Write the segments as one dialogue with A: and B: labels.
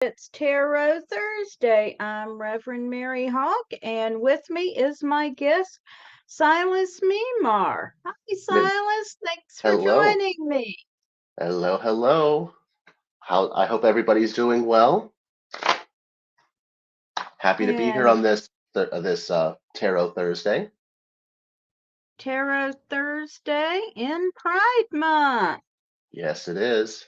A: It's Tarot Thursday. I'm Reverend Mary Hawk, and with me is my guest, Silas Memar. Hi,
B: Miss,
A: Silas. Thanks for
B: hello,
A: joining me.
B: hello. How I hope everybody's doing well. Happy to be here
A: And
B: on this Tarot Thursday.
A: Tarot Thursday in Pride Month.
B: Yes, it is.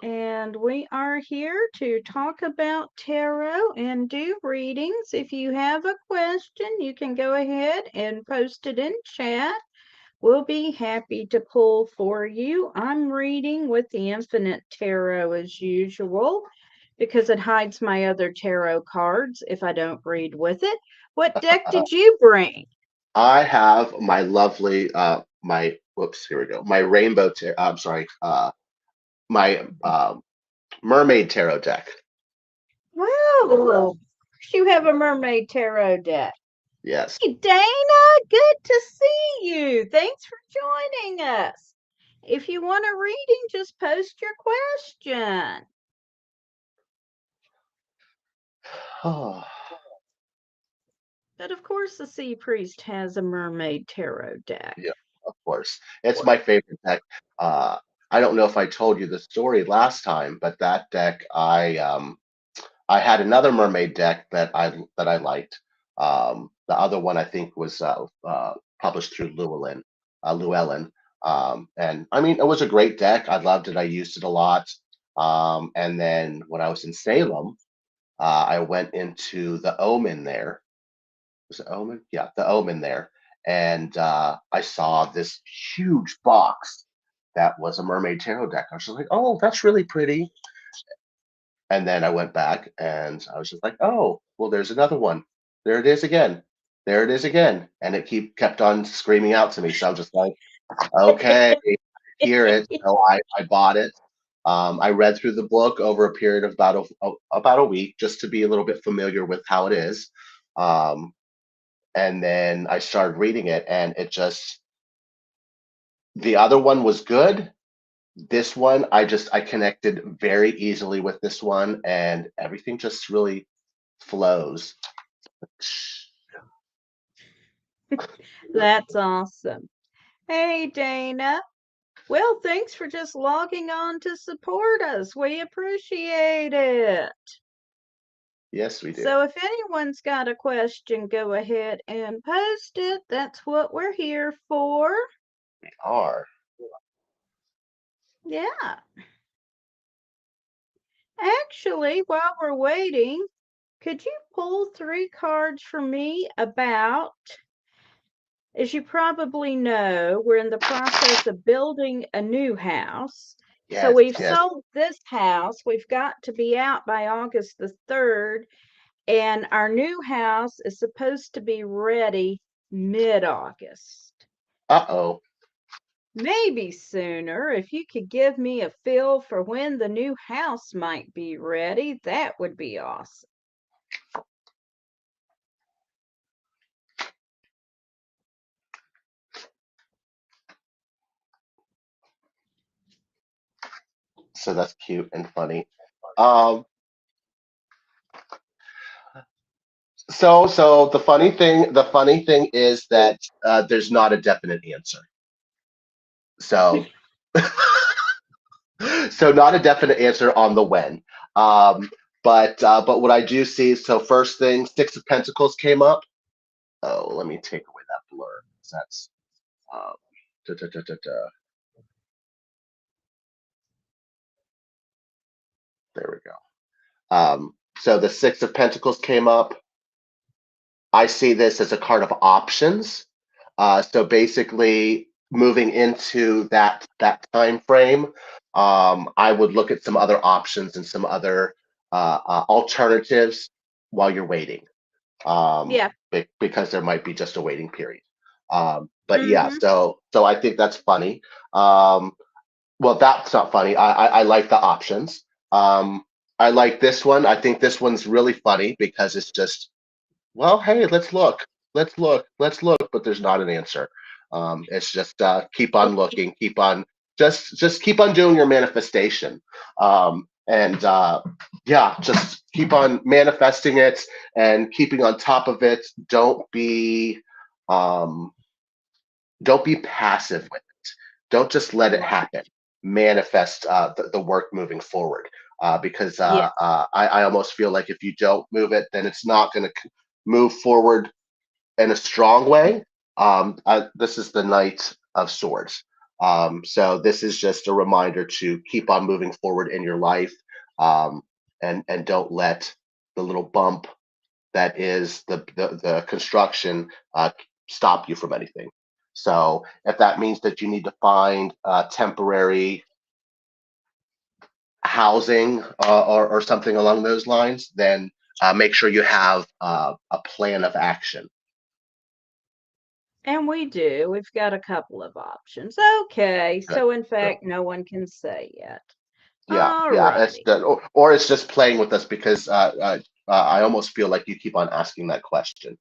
A: And we are here to talk about tarot and do readings. If you have a question, you can go ahead and post it in chat. We'll be happy to pull for you. I'm reading with the Infinite Tarot as usual because it hides my other tarot cards if I don't read with it. What deck did you bring?
B: I have my lovely my whoops, here we go. My rainbow tarot. I'm sorry. My mermaid tarot deck.
A: Well, you have a Mermaid Tarot deck.
B: Yes.
A: Hey, Dana, good to see you. Thanks for joining us. If you want a reading, just post your question.
B: Oh,
A: But of course, the Sea Priest has a Mermaid Tarot deck.
B: yeah, of course. It's my favorite deck. Uh, I don't know if I told you the story last time, but that deck I had another mermaid deck that I liked. The other one I think was published through Llewellyn. And I mean, it was a great deck. I loved it. I used it a lot. And then when I was in Salem, I went into the Omen there. Was it Omen? Yeah, the Omen there. And I saw this huge box that was a mermaid tarot deck. I was just like, oh, that's really pretty. And then I went back and I was just like, oh, well, there's another one. There it is again. There it is again. And it kept on screaming out to me. So I'm just like, okay, hear it. So I bought it. I read through the book over a period of about a week just to be a little bit familiar with how it is. Um, and then I started reading it, and the other one was good. This one, I connected very easily with this one, and everything just really flows.
A: That's awesome. Hey, Dana. Well, thanks for just logging on to support us. We appreciate it.
B: Yes, we do.
A: So, if anyone's got a question, go ahead and post it. That's what we're here for.
B: Are.
A: Yeah. Actually, while we're waiting, could you pull 3 cards for me about, as you probably know, we're in the process of building a new house. So
B: Yes,
A: we've
B: yes.
A: sold this house. We've got to be out by August the 3rd, and our new house is supposed to be ready mid-August.
B: Uh-oh.
A: Maybe sooner. If you could give me a feel for when the new house might be ready, that would be awesome.
B: So that's cute and funny. Um, so the funny thing is that there's not a definite answer. So so not a definite answer on the when. Um, but what I do see, so first thing, Six of Pentacles came up. Oh, let me take away that blur. That's um, da, da, da, da, da. There we go. So the Six of Pentacles came up. I see this as a card of options. So basically, moving into that time frame, I would look at some other options and some other alternatives while you're waiting,
A: Yeah.
B: because there might be just a waiting period. But yeah,
A: Mm-hmm.
B: so I think that's funny. Um, well, that's not funny. I like the options. Um, I like this one. I think this one's really funny because it's just, well, hey, let's look, but there's not an answer. It's just keep on looking, keep on. just keep on doing your manifestation. And yeah, just keep on manifesting it and keeping on top of it. Um, don't be passive with it. Don't just let it
A: Right.
B: happen. Manifest the work moving forward. Because
A: Yeah.
B: I almost feel like if you don't move it, then it's not going to move forward in a strong way. This is the Knight of Swords. So this is just a reminder to keep on moving forward in your life, um, and don't let the little bump that is the construction stop you from anything. So if that means that you need to find temporary housing or something along those lines, then make sure you have a plan of action.
A: And we do. We've got a couple of options. Okay.
B: Good.
A: So in
B: Good.
A: fact, no one can say yet.
B: Yeah,
A: All
B: yeah, it's
A: righty.
B: the, or it's just playing with us because I almost feel like you keep on asking that question,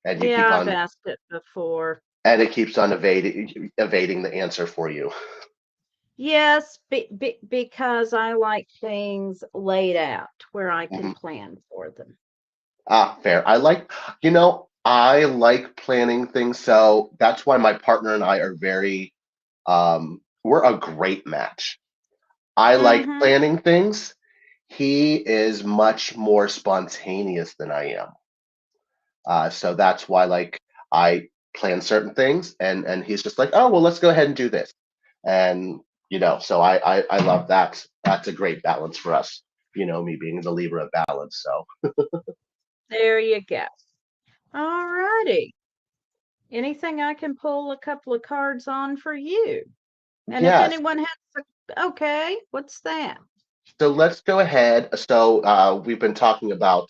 B: and you keep
A: Yeah, I've
B: on,
A: asked it before.
B: and it keeps on evading the answer for you.
A: Yes, because I like things laid out where I can
B: Mhm.
A: plan for them.
B: Fair. I like planning things, so that's why my partner and I are we're a great match. I like
A: Mm-hmm.
B: planning things. He is much more spontaneous than I am. So that's why, like, I plan certain things, and he's just like, oh well, let's go ahead and do this, and so I love that. That's a great balance for us. Me being the Libra of balance. So
A: There you go. All righty. Anything I can pull a couple of cards on for you? And if
B: yes.
A: anyone has okay, what's that?
B: So let's go ahead. So we've been talking about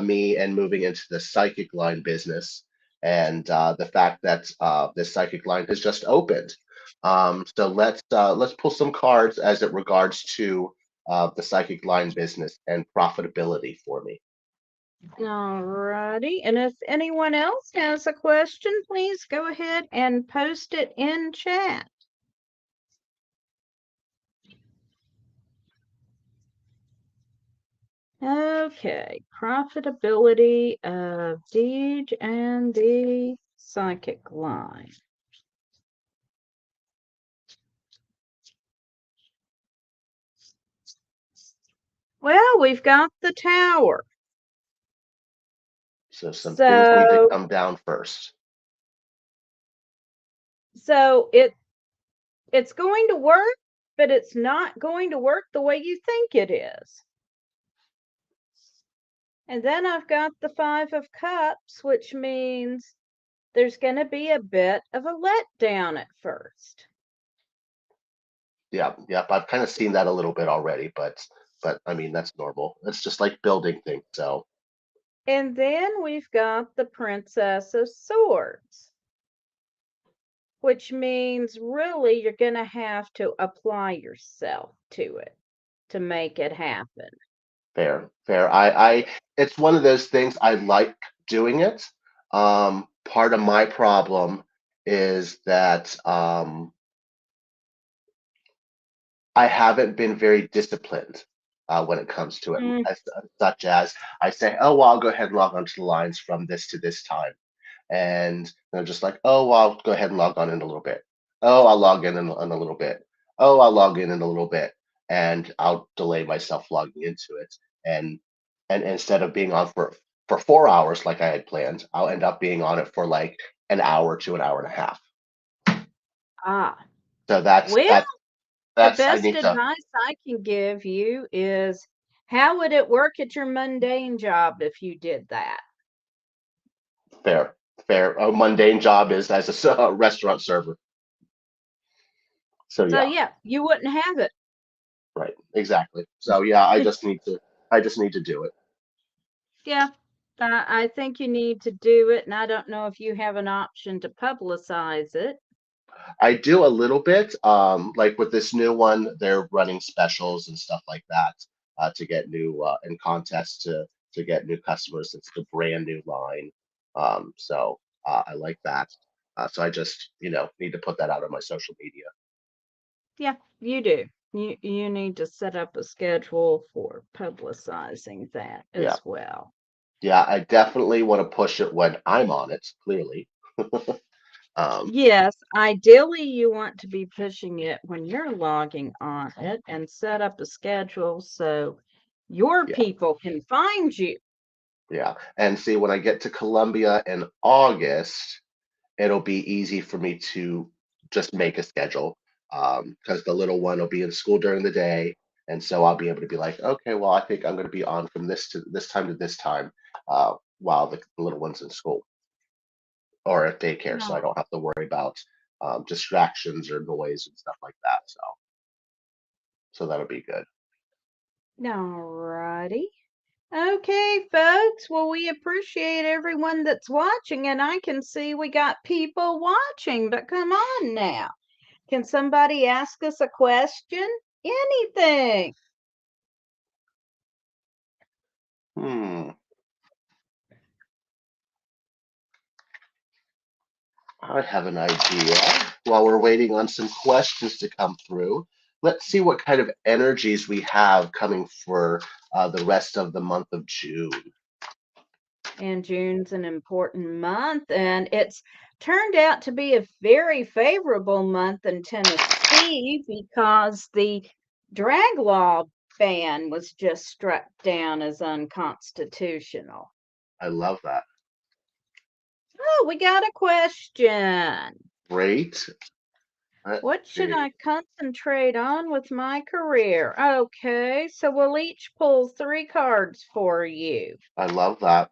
B: me and moving into the psychic line business, and the fact that this psychic line has just opened. So let's pull some cards as it regards to the psychic line business and profitability for me.
A: All righty. And if anyone else has a question, please go ahead and post it in chat. Okay, profitability of Deej and the psychic line. Well, we've got the tower.
B: So some things need to
A: So
B: come down first.
A: so it's going to work, but it's not going to work the way you think it is. And then I've got the 5 of Cups, which means there's going to be a bit of a letdown at first.
B: Yeah, yeah, I've kind of seen that a little bit already, but I mean that's normal. It's just like building things. So
A: And then we've got the Princess of Swords, which means really you're going to have to apply yourself to it to make it happen.
B: fair, fair. I it's one of those things I like doing it. Part of my problem is that I haven't been very disciplined when it comes to it,
A: Mm,
B: such as I say, oh, well, I'll go ahead and log onto the lines from this to this time. And they're just like, oh, well, I'll go ahead and log on in a little bit. Oh, I'll log in a little bit. Oh, I'll log in a little bit. And I'll delay myself logging into it. And and instead of being on for 4 hours like I had planned, I'll end up being on it for like an hour to an hour and a half.
A: ah,
B: So that's
A: well,
B: that's
A: the
B: that's I
A: best
B: need to
A: advice I can give you is how would it work at your mundane job if you did that?
B: fair fair. A mundane job is as a restaurant server. So
A: So
B: yeah,
A: yeah, you wouldn't have it.
B: right, exactly. So yeah, I just need to do it.
A: Yeah, I think you need to do it, and I don't know if you have an option to publicize it.
B: I do a little bit. Like with this new one, they're running specials and stuff like that to get new in contests to get new customers. It's a brand new line, so I like that. So I just need to put that out on my social media.
A: Yeah, you do. You need to set up a schedule for publicizing that
B: Yeah.
A: as well.
B: Yeah, I definitely want to push it when I'm on it, clearly. Um,
A: Yes, ideally you want to be pushing it when you're logging on it and set up a schedule so your
B: yeah,
A: people can find you.
B: yeah. And see, when I get to Columbia in August, it'll be easy for me to just make a schedule because the little one will be in school during the day. And so I'll be able to be like, okay, well, I think I'm going to be on from this to this time to this time while the little one's in school or at daycare. So I
A: No.
B: don't have to worry about distractions or noise and stuff like that. So that'll be good.
A: Alrighty. Okay, folks. Well, we appreciate everyone that's watching, and I can see we got people watching, but come on now. Can somebody ask us a question? Anything.
B: Hmm. I have an idea. While we're waiting on some questions to come through, let's see what kind of energies we have coming for the rest of the month of June.
A: And June's an important month, and it's turned out to be a very favorable month in Tennessee because the drag law ban was just struck down as unconstitutional.
B: I love that.
A: Oh, we got a question.
B: Great. Let's
A: What should
B: see.
A: I concentrate on with my career? Okay, so we'll each pull 3 cards for you.
B: I love that.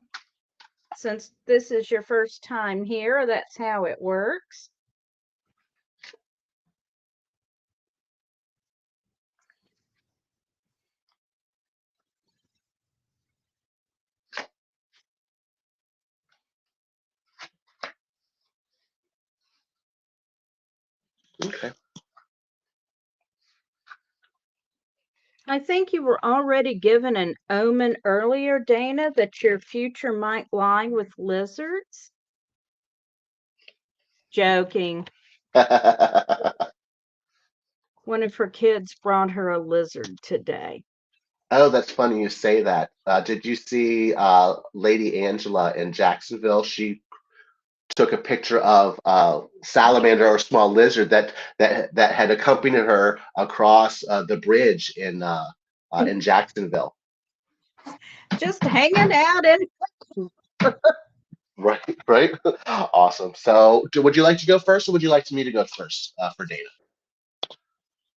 A: Since this is your first time here, that's how it works.
B: Okay.
A: I think you were already given an omen earlier, Dana, that your future might lie with lizards. Joking. One of her kids brought her a lizard today.
B: Oh, that's funny you say that. Did you see Lady Angela in Jacksonville? She took a picture of salamander or small lizard that had accompanied her across the bridge in Jacksonville.
A: Just hanging out in.
B: Right, right. Awesome. So, would you like to go first, or would you like me to go first for Dana?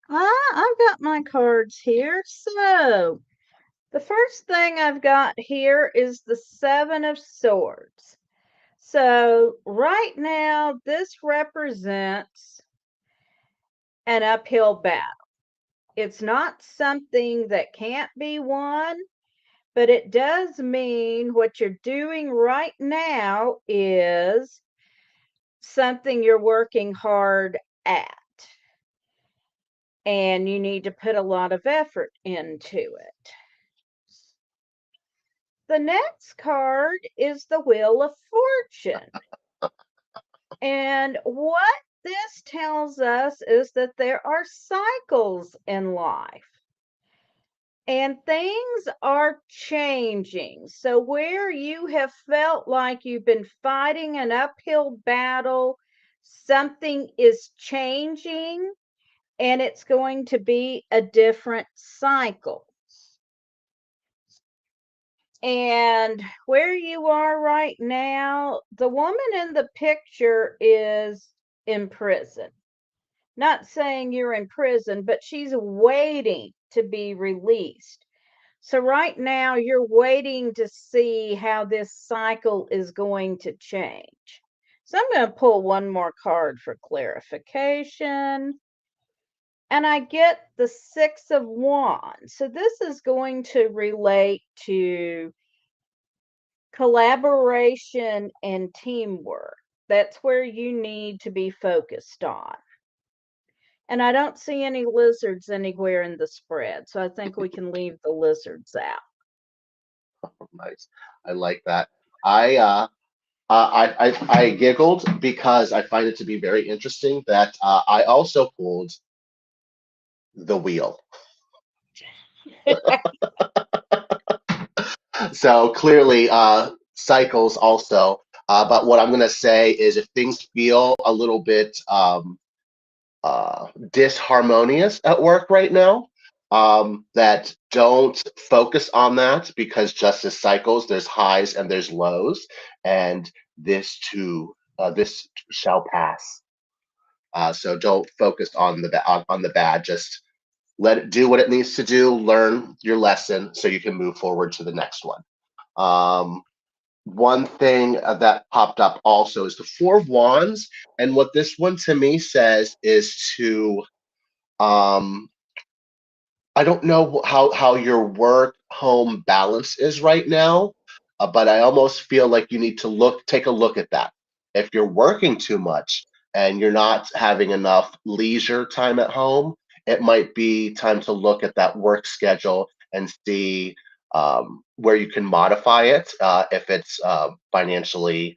A: I've got my cards here. So, the first thing I've got here is the Seven of Swords. So, right now, this represents an uphill battle. It's not something that can't be won, but it does mean what you're doing right now is something you're working hard at, and you need to put a lot of effort into it. The next card is the Wheel of Fortune. And what this tells us is that there are cycles in life and things are changing. So, where you have felt like you've been fighting an uphill battle, something is changing and it's going to be a different cycle. And where you are right now, the woman in the picture is in prison. Not saying you're in prison, but she's waiting to be released. So right now you're waiting to see how this cycle is going to change. So I'm going to pull one more card for clarification. And I get the Six of Wands. So this is going to relate to collaboration and teamwork. That's where you need to be focused on. And I don't see any lizards anywhere in the spread, so I think we can leave the lizards out.
B: Nice. I like that. I uh, I giggled because I find it to be very interesting that I also pulled the wheel. So clearly, cycles also. But what I'm going to say is if things feel a little bit disharmonious at work right now, that don't focus on that, because just as cycles, there's highs and there's lows, and this too, this shall pass. So don't focus on on the bad. Just let it do what it needs to do. Learn your lesson so you can move forward to the next one. One thing that popped up also is the Four of Wands, and what this one to me says is to um, I don't know how your work home balance is right now, but I almost feel like you need to take a look at that. If you're working too much and you're not having enough leisure time at home, it might be time to look at that work schedule and see where you can modify it if it's financially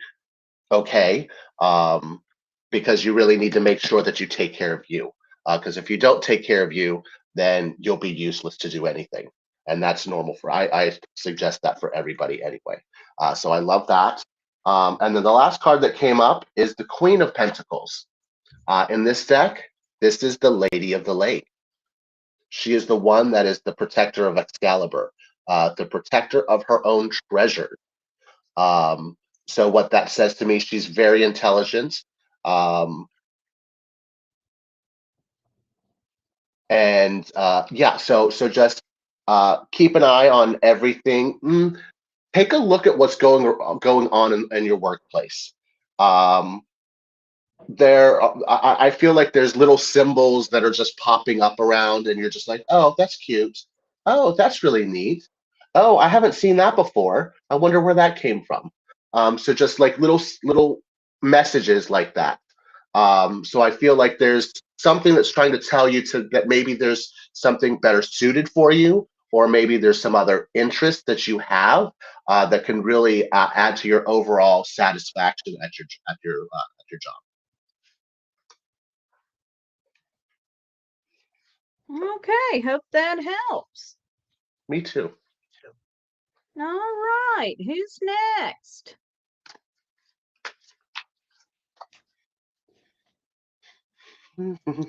B: okay, um, because you really need to make sure that you take care of you. Because if you don't take care of you, then you'll be useless to do anything, and that's normal for. I suggest that for everybody anyway. So I love that. And then the last card that came up is the Queen of Pentacles. In this deck, this is the Lady of the Lake. She is the one that is the protector of Excalibur, the protector of her own treasure. Um, so what that says to me, she's very intelligent. Um, and yeah, so just keep an eye on everything. Take a look at what's going on in your workplace. Um, I feel like there's little symbols that are just popping up around, and you're just like, oh, that's cute. Oh, that's really neat. Oh, I haven't seen that before. I wonder where that came from. So just like little messages like that. So I feel like there's something that's trying to tell you that maybe there's something better suited for you, or maybe there's some other interest that you have that can really add to your overall satisfaction at your job.
A: Okay, hope that helps.
B: Me too.
A: All right, who's next?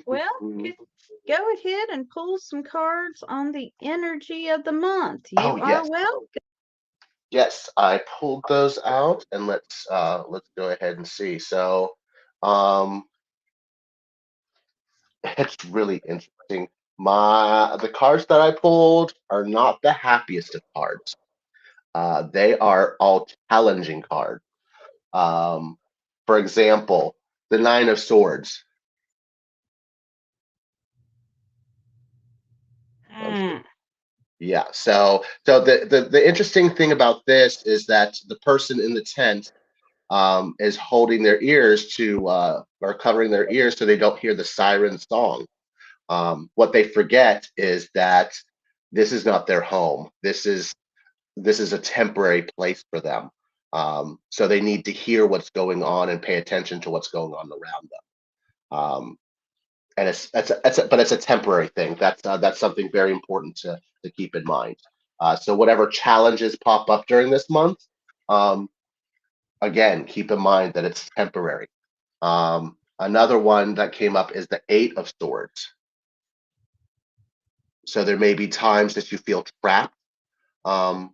A: Well, go ahead and pull some cards on the energy of the month.
B: Oh
A: You are
B: yes,
A: welcome.
B: yes. I pulled those out, and let's go ahead and see. So, um, it's really interesting. The cards that I pulled are not the happiest of cards. They are all challenging cards. Um, for example, the Nine of Swords.
A: Mm.
B: Yeah. So the interesting thing about this is that the person in the tent is holding their ears or covering their ears so they don't hear the siren song. What they forget is that this is not their home. This is a temporary place for them. So they need to hear what's going on and pay attention to what's going on around them. And but it's a temporary thing. That's something very important to keep in mind. So whatever challenges pop up during this month, um, again, keep in mind that it's temporary. Another one that came up is the Eight of Swords. So there may be times that you feel trapped, um,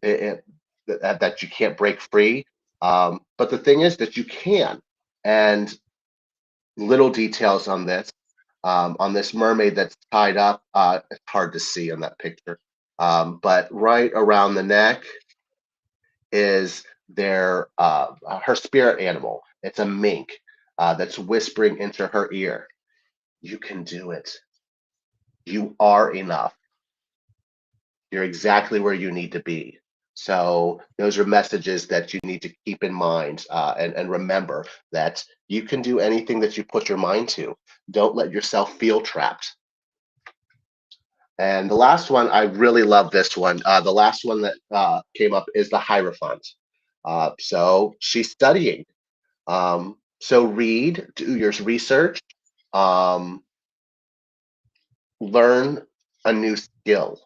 B: that you can't break free. But the thing is that you can. And little details on this mermaid that's tied up. It's hard to see on that picture. But right around the neck is her spirit animal. It's a mink that's whispering into her ear. You can do it. You are enough. You're exactly where you need to be. So those are messages that you need to keep in mind and remember that you can do anything that you put your mind to. Don't let yourself feel trapped. And the last one, I really love this one. The last one that came up is the Hierophant. So she's studying. So read, do your research, um, learn a new skill.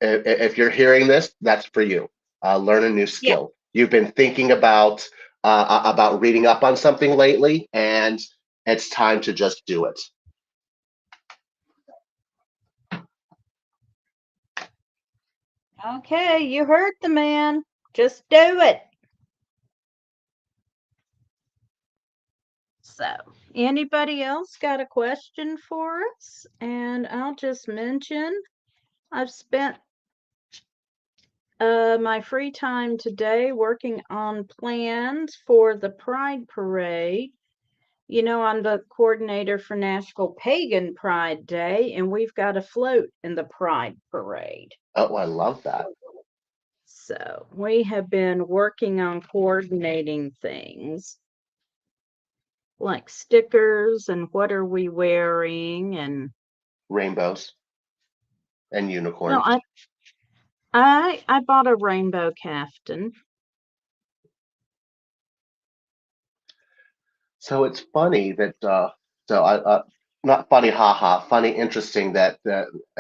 B: If you're hearing this, that's for you. Learn a new
A: Yeah.
B: skill. You've been thinking about reading up on something lately, and it's time to just do it.
A: Okay, you heard the man. Just do it. So, anybody else got a question for us? And I'll just mention I've spent my free time today working on plans for the Pride Parade. You know, I'm the coordinator for Nashville Pagan Pride Day, and we've got a float in the Pride Parade.
B: Oh, I love that.
A: So we have been working on coordinating things like stickers and what are we wearing and
B: Rainbows and
A: well,
B: unicorns.
A: I bought a rainbow caftan.
B: So it's funny that so I not funny, haha, funny, interesting that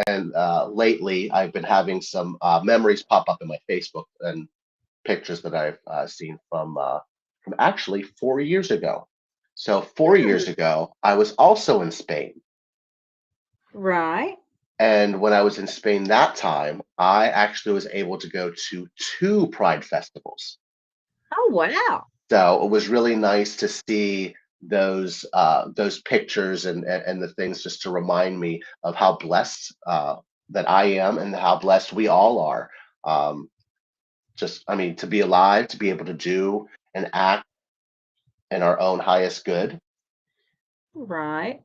B: and lately I've been having some memories pop up in my Facebook and pictures that I've seen from actually 4 years ago. So 4 years
A: Hmm,
B: ago, I was also in Spain,
A: right.
B: and when I was in Spain that time, I actually was able to go to two Pride festivals.
A: Oh, wow.
B: So it was really nice to see those pictures and the things just to remind me of how blessed that I am and how blessed we all are. Um, just I mean to be alive, to be able to do and act in our own highest good
A: Right.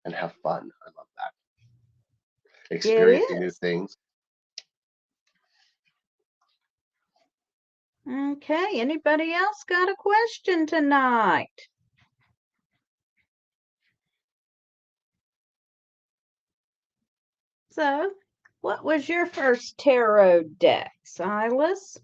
B: and have fun. I love that.
A: It
B: Experiencing new
A: is.
B: things.
A: Okay. Anybody else got a question tonight? So, what was your first tarot deck, Silas?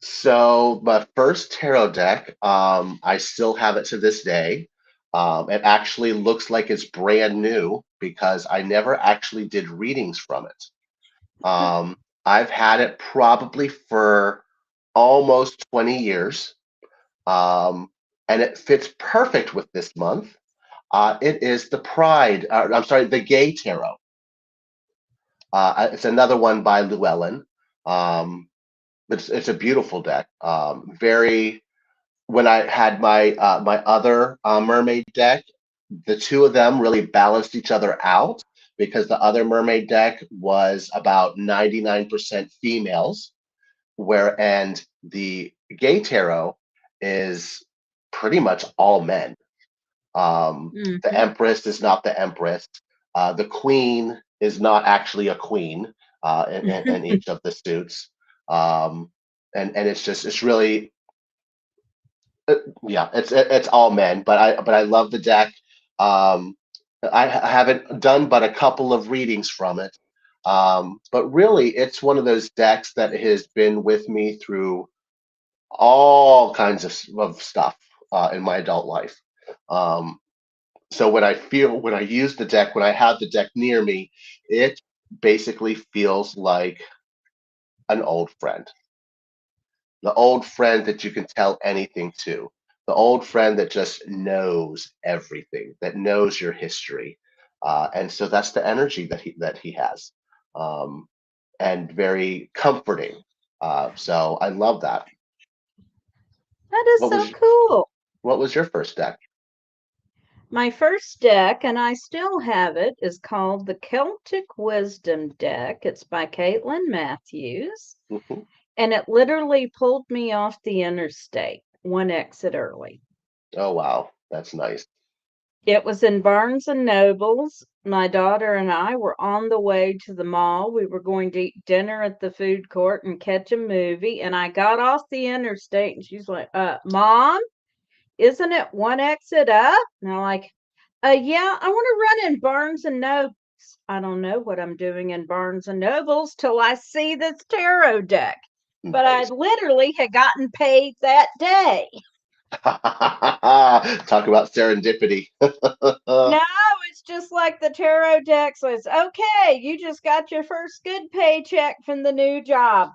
B: So my first tarot deck, I still have it to this day. It actually looks like it's brand new because I never actually did readings from it. I've had it probably for almost 20 years, um, and it fits perfect with this month. It is the Pride, I'm sorry, the Gay Tarot. It's another one by Llewellyn. Um, it's a beautiful deck. Very when I had my other mermaid deck, the two of them really balanced each other out because the other mermaid deck was about 99% females, where and the gay tarot is pretty much all men. The
A: Hmm.
B: Empress is not the Empress. The Queen is not actually a queen in each of the suits. Um, and it's just it's really yeah, it's all men, but I love the deck. I haven't done but a couple of readings from it, but really, it's one of those decks that has been with me through all kinds of stuff in my adult life. Um, so when I use the deck, when I have the deck near me, it basically feels like an old friend, the old friend that you can tell anything to, the old friend that just knows everything, that knows your history, and so that's the energy that he has, um, and very comforting. So I love that.
A: That is
B: What
A: so
B: was
A: cool.
B: what was your first deck?
A: My first deck, and I still have it, is called the Celtic Wisdom deck. It's by Caitlin Matthews,
B: Hmm.
A: and it literally pulled me off the interstate one exit early.
B: Oh wow, that's nice.
A: It was in Barnes and Nobles. My daughter and I were on the way to the mall. We were going to eat dinner at the food court and catch a movie. And I got off the interstate and she's like, Mom, isn't it one exit up? And I'm like, yeah, I want to run in Barnes and Nobles. I don't know what I'm doing in Barnes and Nobles till I see this tarot deck. But I
B: Nice.
A: literally had gotten paid that day.
B: Talk about serendipity.
A: No, it's just like the tarot deck says, okay, you just got your first good paycheck from the new job.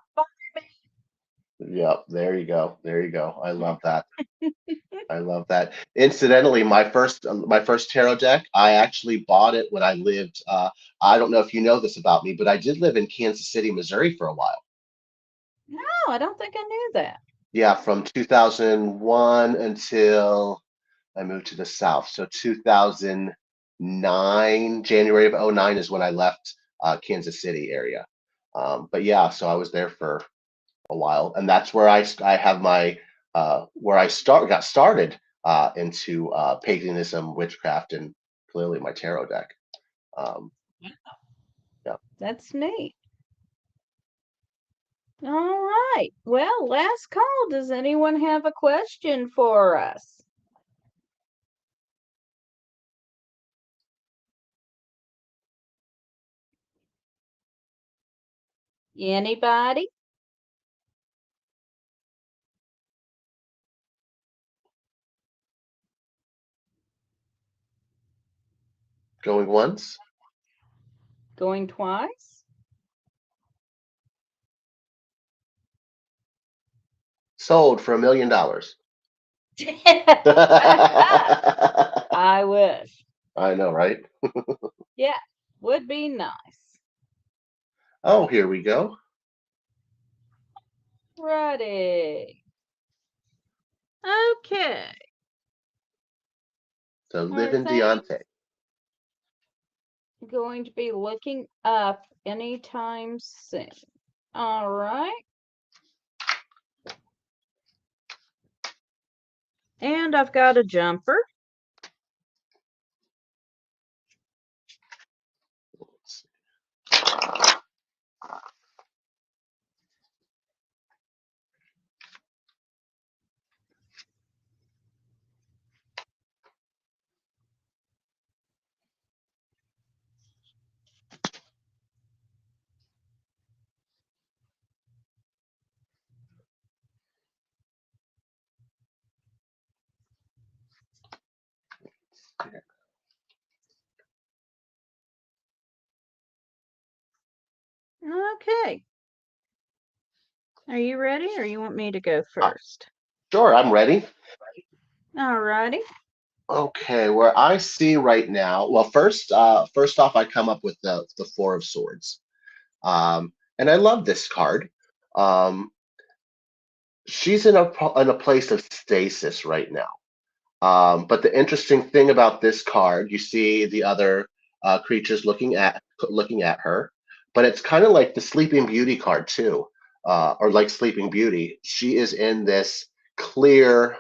B: Yep, there you go. There you go. I love that. I love that. Incidentally, my first tarot deck, I actually bought it when I lived. I don't know if you know this about me, but I did live in Kansas City, Missouri for a while.
A: No, I don't think I knew that.
B: Yeah, from 2001 until I moved to the South. So 2009, January of '09 is when I left Kansas City area. But yeah, so I was there for a while, and that's where I have my where I got started into paganism, witchcraft, and clearly my tarot deck. Um, yeah.
A: That's neat. All right. Well, last call. Does anyone have a question for us? Anybody?
B: Going once,
A: Going twice?
B: sold for $1 million.
A: I wish.
B: I know, right?
A: Yeah, would be nice.
B: Oh, here we go.
A: Ready. Okay.
B: So
A: Are
B: live in
A: things
B: Deontay.
A: going to be looking up anytime soon? All right. And I've got a jumper. Okay. Are you ready or you want me to go first?
B: Sure, I'm ready.
A: All righty.
B: Okay, where I see right now, well, first off, I come up with the Four of Swords, and I love this card. Um, she's in a place of stasis right now. But the interesting thing about this card, you see the other creatures looking at her, but it's kind of like the Sleeping Beauty card too, or like Sleeping Beauty. She is in this clear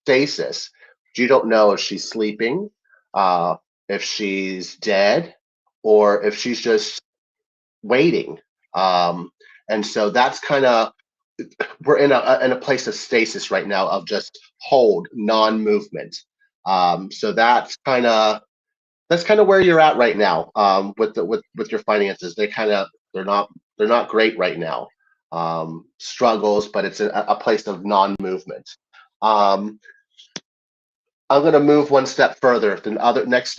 B: stasis. You don't know if she's sleeping, uh, if she's dead, or if she's just waiting. Um, and so that's kind of we're in a place of stasis right now of just hold, non-movement. So that's kind of where you're at right now with your finances. They're not great right now. Struggles, but it's a place of non-movement. Um, I'm going to move one step further. The next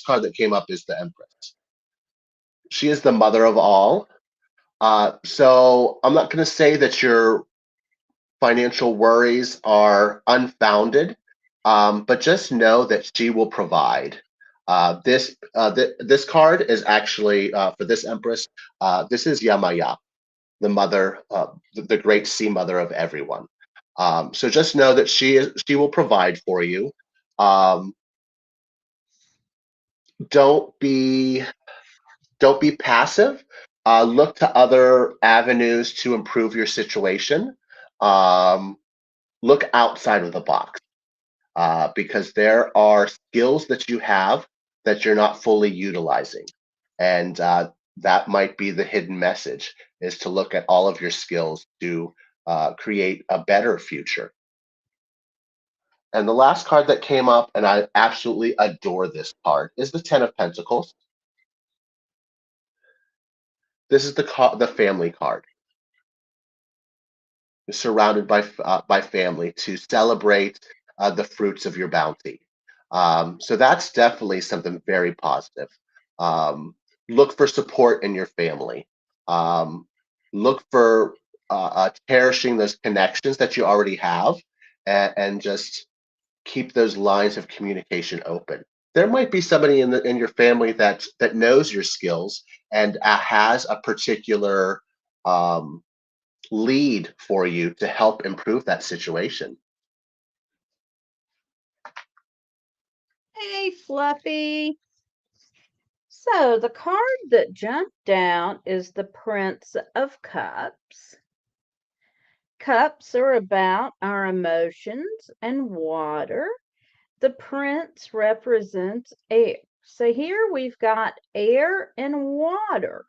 B: card that came up is the Empress. She is the mother of all. So I'm not going to say that your financial worries are unfounded, but just know that she will provide. This card is actually for this Empress. This is Yamaya, the mother, the great sea mother of everyone. So just know that she will provide for you. Um, don't be don't be passive. Look to other avenues to improve your situation. Um, Look outside of the box because there are skills that you have that you're not fully utilizing, and that might be the hidden message: is to look at all of your skills to create a better future. And the last card that came up, and I absolutely adore this card, is the Ten of Pentacles. This is the family card. surrounded by family to celebrate the fruits of your bounty. So that's definitely something very positive. Um, look for support in your family. Um, look for cherishing those connections that you already have, and just keep those lines of communication open. There might be somebody in your family that knows your skills and has a particular um, lead for you to help improve that situation.
A: Hey, Fluffy. So the card that jumped out is the Prince of Cups. Cups are about our emotions and water. The prince represents air. So here we've got air and water,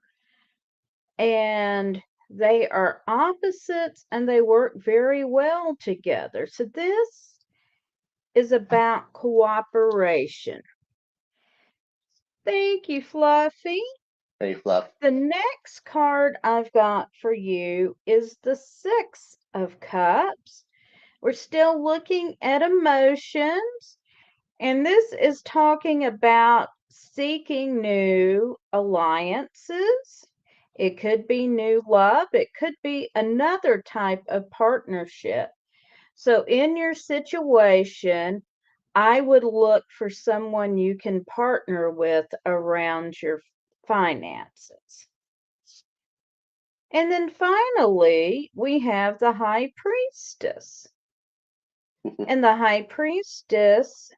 A: and they are opposites and they work very well together. So this is about cooperation. Thank you, Fluffy.
B: Hey, Fluff.
A: The next card I've got for you is the Six of Cups. We're still looking at emotions, and this is talking about seeking new alliances. It could be new love, it could be another type of partnership. So, in your situation, I would look for someone you can partner with around your finances. And then finally, we have the High Priestess. And the High Priestess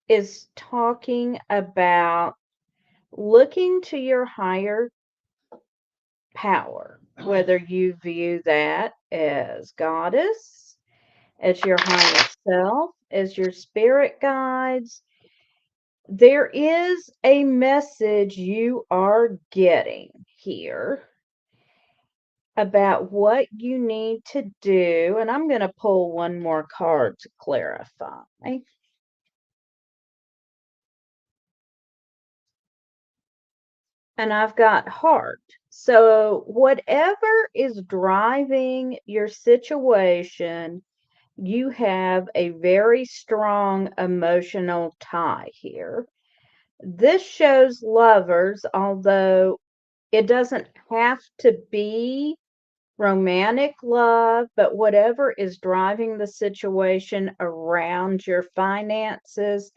A: is talking about looking to your higher power, whether you view that as goddess, as your higher self, as your spirit guides. There is a message you are getting here about what you need to do. And I'm going to pull one more card to clarify. And I've got heart. So, whatever is driving your situation, you have a very strong emotional tie here. This shows lovers, although it doesn't have to be romantic love, but whatever is driving the situation around your finances,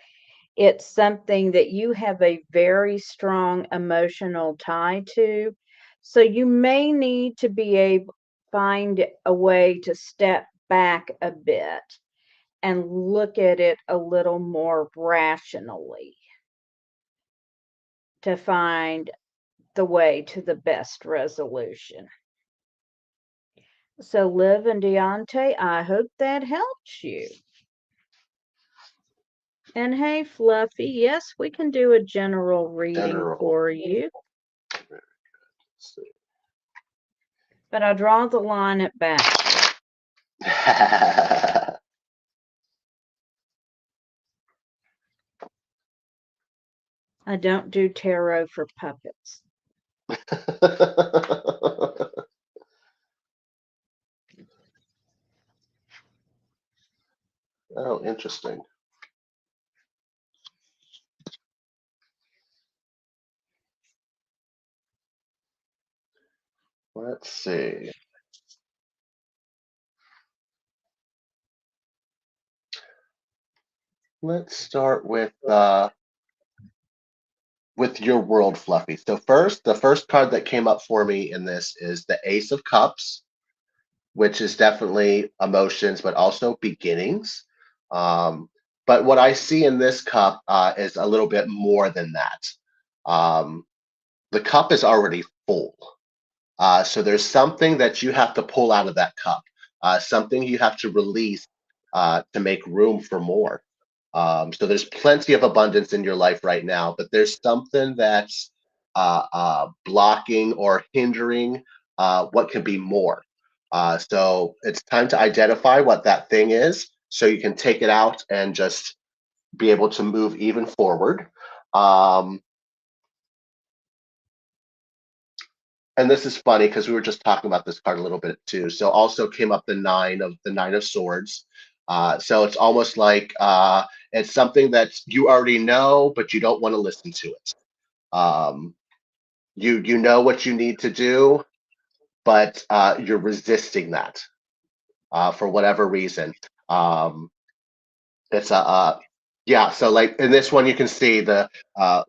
A: it's something that you have a very strong emotional tie to. So you may need to be able find a way to step back a bit and look at it a little more rationally to find the way to the best resolution. So, Liv and Deontay, I hope that helps you. And hey, Fluffy, yes, we can do a general reading
B: General.
A: for you, but I draw the line at back. I don't do tarot for puppets.
B: Oh, interesting. Let's see. Let's start with your world, Fluffy. So first, the first card that came up for me in this is the Ace of Cups, which is definitely emotions, but also beginnings. Um, but what I see in this cup is a little bit more than that. Um, the cup is already full. So there's something that you have to pull out of that cup, something you have to release to make room for more. So there's plenty of abundance in your life right now, but there's something that's blocking or hindering what can be more. So it's time to identify what that thing is so you can take it out and just be able to move even forward. Um, and this is funny because we were just talking about this card a little bit too. So also came up the nine of swords. So it's almost like it's something that you already know, but you don't want to listen to it. Um, you know what you need to do, but you're resisting that for whatever reason. Um, it's a yeah. So like in this one, you can see the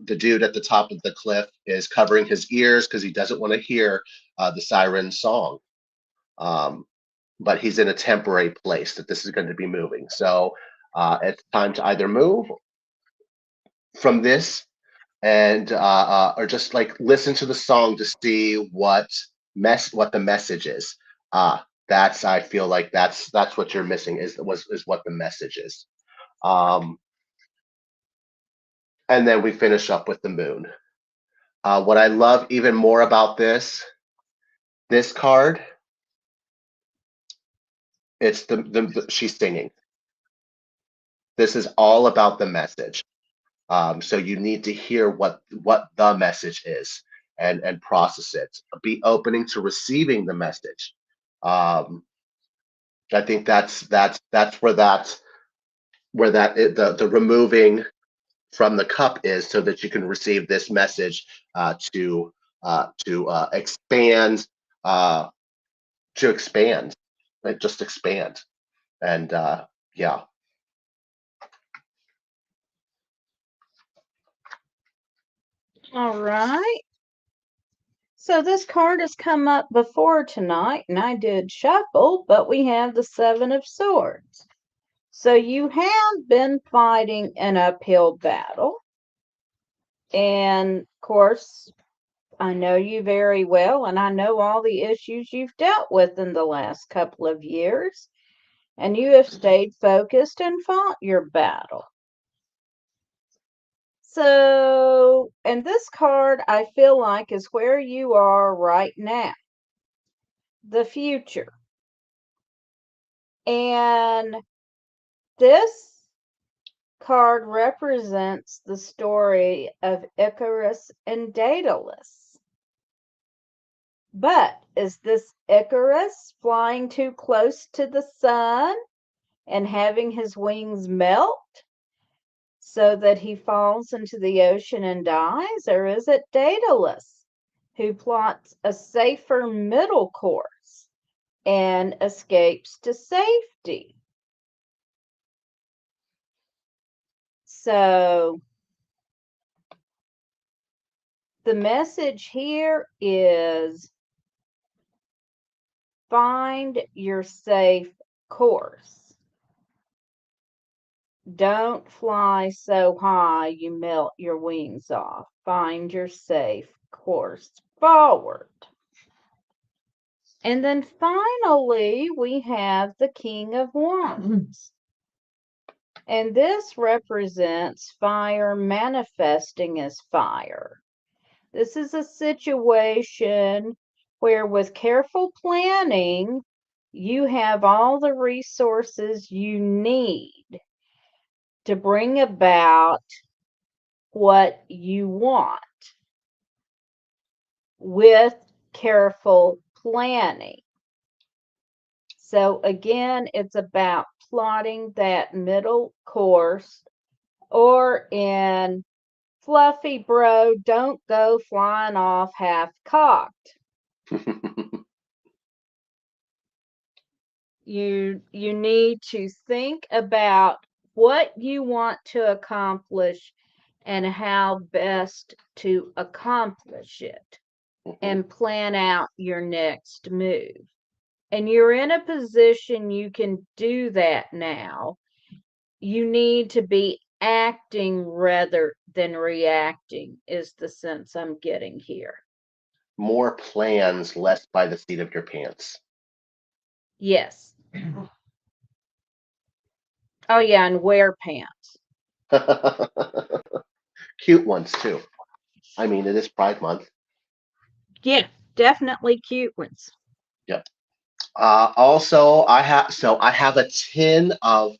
B: dude at the top of the cliff is covering his ears because he doesn't want to hear the siren song. Um, but he's in a temporary place that this is going to be moving. So it's time to either move from this and or just like listen to the song to see what the message is. That's I feel like that's what you're missing is what the message is. Um, and then we finish up with the moon. What I love even more about this card, it's she's singing. This is all about the message. So you need to hear what the message is and process it. Be opening to receiving the message. Um, I think that's where the removing from the cup is, so that you can receive this message to expand uh, to expand, like just expand, and yeah.
A: All right. So this card has come up before tonight, and I did shuffle, but we have the Seven of Swords. So you have been fighting an uphill battle. And of course, I know you very well, and I know all the issues you've dealt with in the last couple of years. And you have stayed focused and fought your battle. So, and this card I feel like is where you are right now, the future. And this card represents the story of Icarus and Daedalus. But is this Icarus flying too close to the sun and having his wings melt so that he falls into the ocean and dies? Or is it Daedalus who plots a safer middle course and escapes to safety? So the message here is find your safe course. Don't fly so high you melt your wings off. Find your safe course forward. And then finally, we have the King of Wands. And this represents fire manifesting as fire. This is a situation where, with careful planning, you have all the resources you need to bring about what you want with careful planning. So again, it's about plotting that middle course, or in Fluffy Bro, don't go flying off half cocked. You need to think about what you want to accomplish and how best to accomplish it, and plan out your next move. And you're in a position you can do that now. You need to be acting rather than reacting, is the sense I'm getting here.
B: More plans, less by the seat of your pants.
A: Yes. Oh yeah, and wear pants.
B: Cute ones too. I mean, it is Pride Month.
A: Yeah, definitely cute ones.
B: Yep. Also, I have a tin of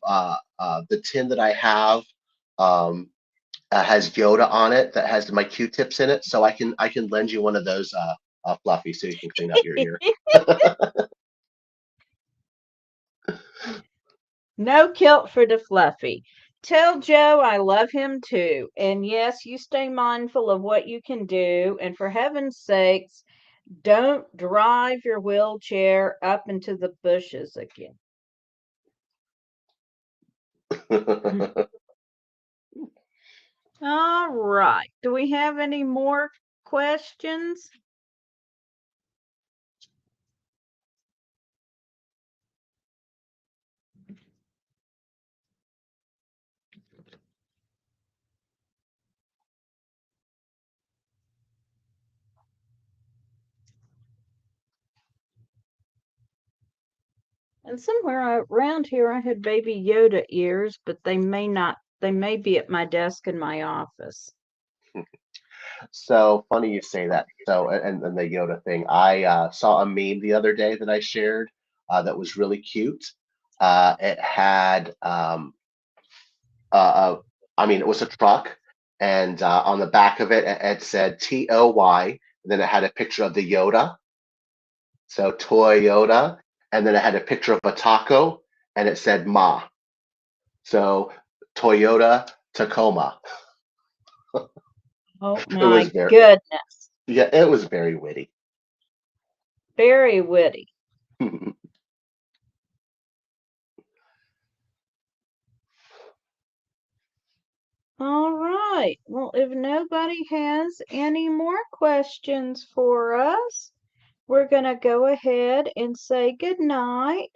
B: the tin that I have has Yoda on it that has my Q-tips in it, so I can lend you one of those Fluffy, so you can clean out your ear.
A: No kilt for the Fluffy. Tell Joe I love him too. And yes, you stay mindful of what you can do. And for heaven's sakes, don't drive your wheelchair up into the bushes again. All right. Do we have any more questions? And somewhere around here, I had Baby Yoda ears, but they may be at my desk in my office.
B: So funny you say that. So, and the Yoda thing. I saw a meme the other day that I shared that was really cute. It had, uh, I mean, it was a truck, and on the back of it, it said TOY, and then it had a picture of the Yoda. So Toyota, and then it had a picture of a taco, and it said Ma. So Toyota Tacoma.
A: Oh
B: It was
A: my
B: very,
A: goodness.
B: yeah, it was very witty.
A: Very witty. All right. Well, if nobody has any more questions for us, we're going to go ahead and say good night.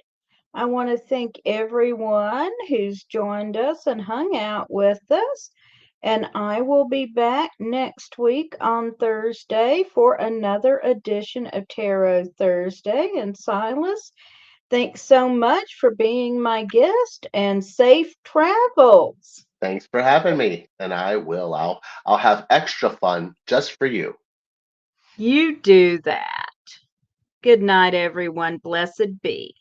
A: I want to thank everyone who's joined us and hung out with us. And I will be back next week on Thursday for another edition of Tarot Thursday. And Silas, thanks so much for being my guest and safe travels.
B: Thanks for having me, and I will. I'll have extra fun just for you.
A: You do that. Good night, everyone. Blessed be.